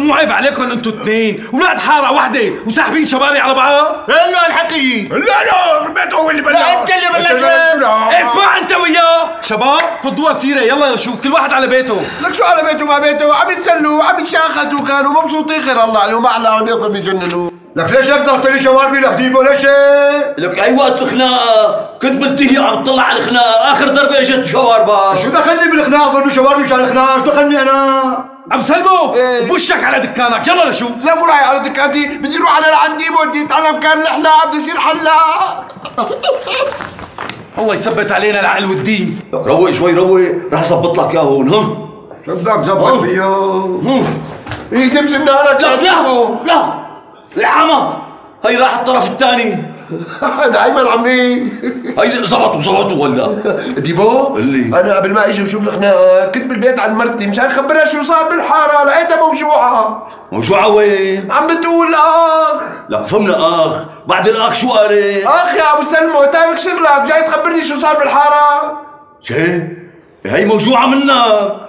مو عيب عليكم انتوا اثنين ولاد حاره وحده وساحبين شباري على بعض؟ لا الحكي لا البيت هو اللي بلش. لا انت اللي بلشت. اسمع انت وياه شباب فضوها سيره يلا نشوف كل واحد على بيته. لك شو على بيته ما بيته؟ عم يتسلوا عم يتشاخدوا كانوا مبسوطين خير الله عليهم ما احلاهم ياكل بيجننوا. لك ليش هيك ضغط لي شواربي لحديبه ليش هيك؟ لك اي وقت الخناقه كنت ملتهي عم تطلع على الخناقه اخر ضربه اجت شواربك. شو دخلني بالخناقه ضربوا شواربي مشان الخناقه شو دخلني انا؟ عم سلموا إيه. بوشك على دكانك يلا نشوف. لا مو رايح على دكاتي بدي اروح على لعندي بدي اتعلم كان الحلاق بدي اصير حلاق. الله يثبت علينا العقل والدين. روق شوي روق رح اظبط لك اياه هون. ها شو بدك تظبط فيه؟ هي تمشي نهارك لا العمى هي راح الطرف الثاني. دايما عمي هي زبطوا ولا ديبو اللي انا قبل ما اجي وشوف الخناقه كنت بالبيت عند مرتي مشان اخبرها شو صار بالحاره لقيتها موجوعه وين؟ عم بتقول اخ. لا فهمنا اخ بعد الاخ شو قالت؟ اخ يا ابو سلمى تارك شغلك جاي تخبرني شو صار بالحاره؟ شي هي موجوعه منك.